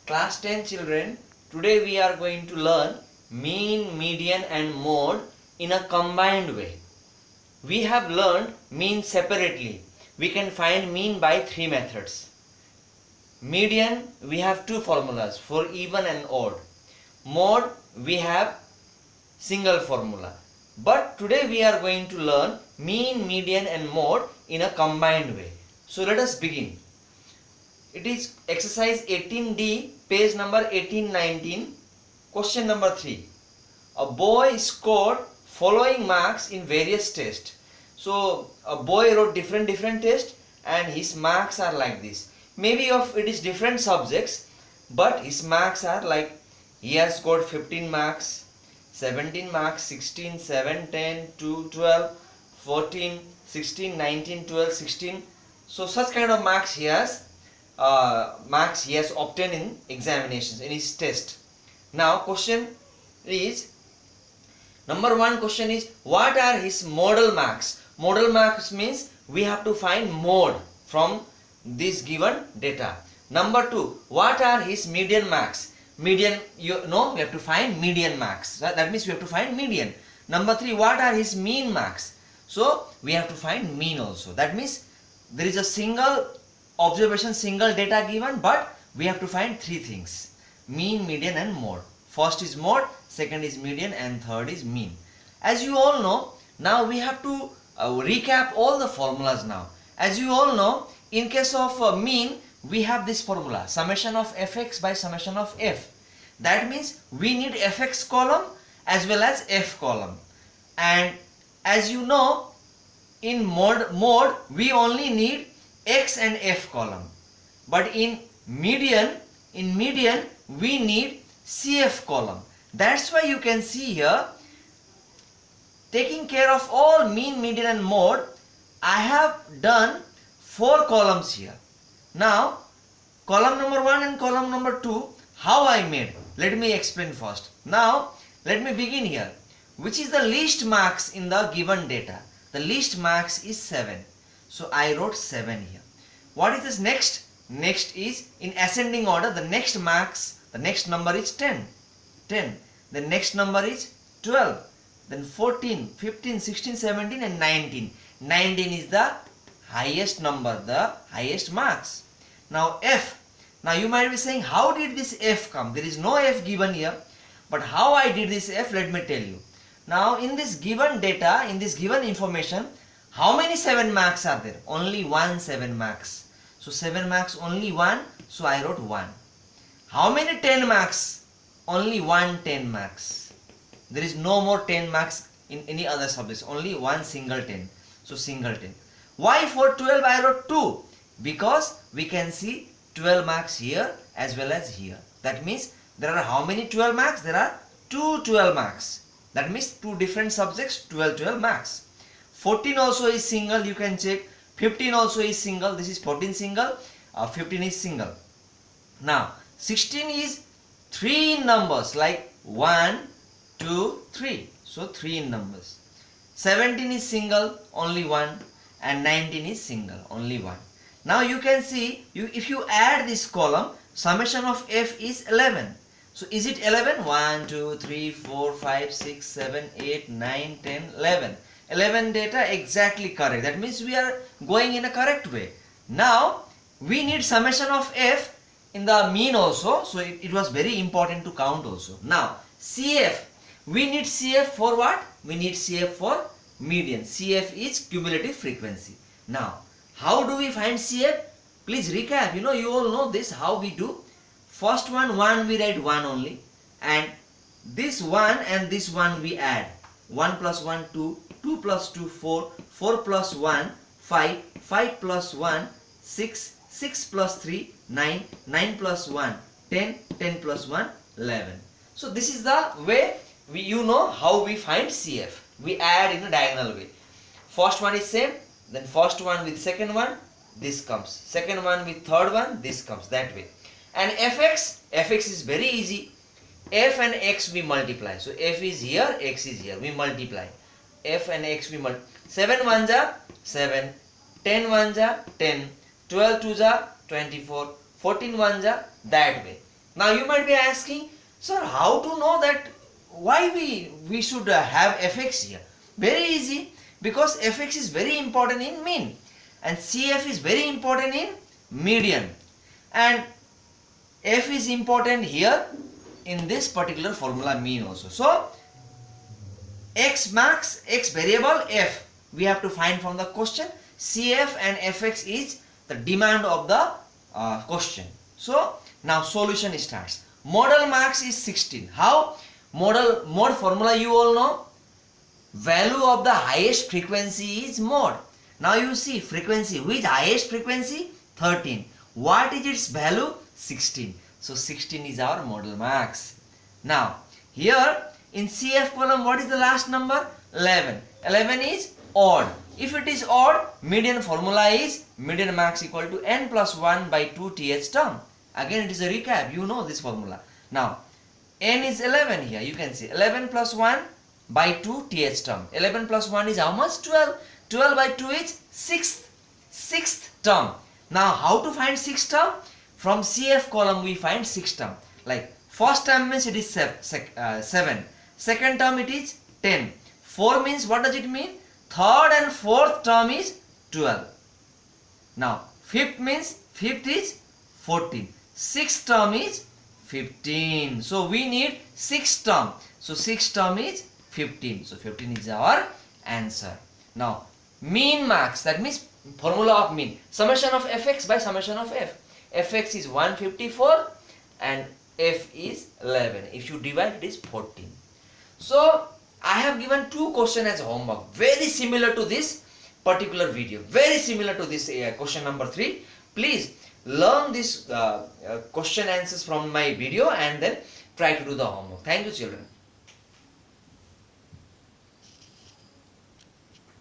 Class 10 children, today we are going to learn mean, median and mode in a combined way. We have learned mean separately. We can find mean by three methods. Median, we have two formulas for even and odd. Mode, we have single formula. But today we are going to learn mean, median and mode in a combined way. So let us begin. It is exercise 18D, page number 1819, question number 3. A boy scored following marks in various tests. So a boy wrote different tests and his marks are like this. Maybe of it is different subjects, but his marks are like he has scored 15 marks, 17 marks, 16, 7, 10, 2, 12, 14, 16, 19, 12, 16. So such kind of marks he has obtained in examinations, in his test. Now question is, number one question is, what are his model marks? Model marks means we have to find mode from this given data. Number two, what are his median marks? Median, you know, we have to find median marks. That means we have to find median. Number three, what are his mean marks? So we have to find mean also. That means there is a single observation, single data given, but we have to find three things: mean, median and mode. First is mode, second is median and third is mean. As you all know, now we have to recap all the formulas now. As you all know, in case of mean, we have this formula, summation of fx by summation of f. That means we need fx column as well as f column. And as you know, in mode we only need x and f column, but in median we need cf column. That's why you can see here, taking care of all mean, median and mode, I have done 4 columns here. Now column number 1 and column number 2, how I made, let me explain first. Now let me begin here. Which is the least marks in the given data? The least marks is 7. So I wrote 7 here. What is this next? Next is in ascending order. The next marks, the next number is 10. The next number is 12. Then 14, 15, 16, 17 and 19. 19 is the highest number, the highest marks. Now F. Now you might be saying, how did this F come? There is no F given here. But how I did this F, let me tell you. Now in this given data, in this given information, how many 7 marks are there? Only 1 7 marks. So 7 marks, only 1. So I wrote 1. How many 10 marks? Only 1 10 marks. There is no more 10 marks in any other subjects. Only one single 10. So single 10. Why for 12 I wrote 2? Because we can see 12 marks here as well as here. That means there are how many 12 marks? There are 2 12 marks. That means 2 different subjects, 12 marks. 14 also is single, you can check. 15 also is single. This is 14 single, 15 is single. Now 16 is 3 in numbers, like 1, 2, 3. So 3 in numbers. 17 is single, only 1, and 19 is single, only 1. Now you can see, if you add this column, summation of f is 11. So is it 11? 1, 2, 3, 4, 5, 6, 7, 8, 9, 10, 11. 11 data exactly correct. That means we are going in a correct way. Now we need summation of f in the mean also. So it was very important to count also. Now CF. We need CF for what? We need CF for median. CF is cumulative frequency. Now how do we find CF? Please recap. You know, you all know this, how we do. First one we write 1 only, and this 1 and this 1 we add. 1 plus 1 2, 2 plus 2 4, 4 plus 1 5, 5 plus 1 6, 6 plus 3 9, 9 plus 1 10, 10 plus 1 11. So this is the way you know how we find CF. We add in a diagonal way. First one is same, then first one with second one, this comes. Second one with third one, this comes, that way. And fx is very easy. F and x we multiply. So f is here, x is here. We multiply. F and x we multiply. 7 ones are 7, 10 ones are 10, 12 twos are 24, 14 ones are that way. Now you might be asking, sir, how to know that why we should have fx here? Very easy, because fx is very important in mean and cf is very important in median, and f is important here in this particular formula mean also. So x max, x variable, f we have to find from the question. cf and fx is the demand of the question. So now solution starts. Model max is 16. How? Mode formula you all know. Value of the highest frequency is mode. Now you see frequency. Which highest frequency? 13. What is its value? 16. So 16 is our model max. Now here in CF column, what is the last number? 11. 11 is odd. If it is odd, median formula is median max equal to n plus 1 by 2 th term. Again it is a recap, you know this formula. Now n is 11 here, you can see 11 plus 1 by 2 th term. 11 plus 1 is how much? 12. 12 by 2 is 6th term. Now how to find 6th term? From CF column we find 6th term. Like first term means it is 7. Second term it is 10. 4 means what does it mean? Third and fourth term is 12. Now fifth means fifth is 14. Sixth term is 15. So we need sixth term. So sixth term is 15. So 15 is our answer. Now mean max, that means formula of mean. Summation of fx by summation of f. Fx is 154 and f is 11. If you divide, it is 14. So I have given two questions as homework, very similar to this particular video, very similar to this question number 3. Please learn this question answers from my video and then try to do the homework. Thank you, children.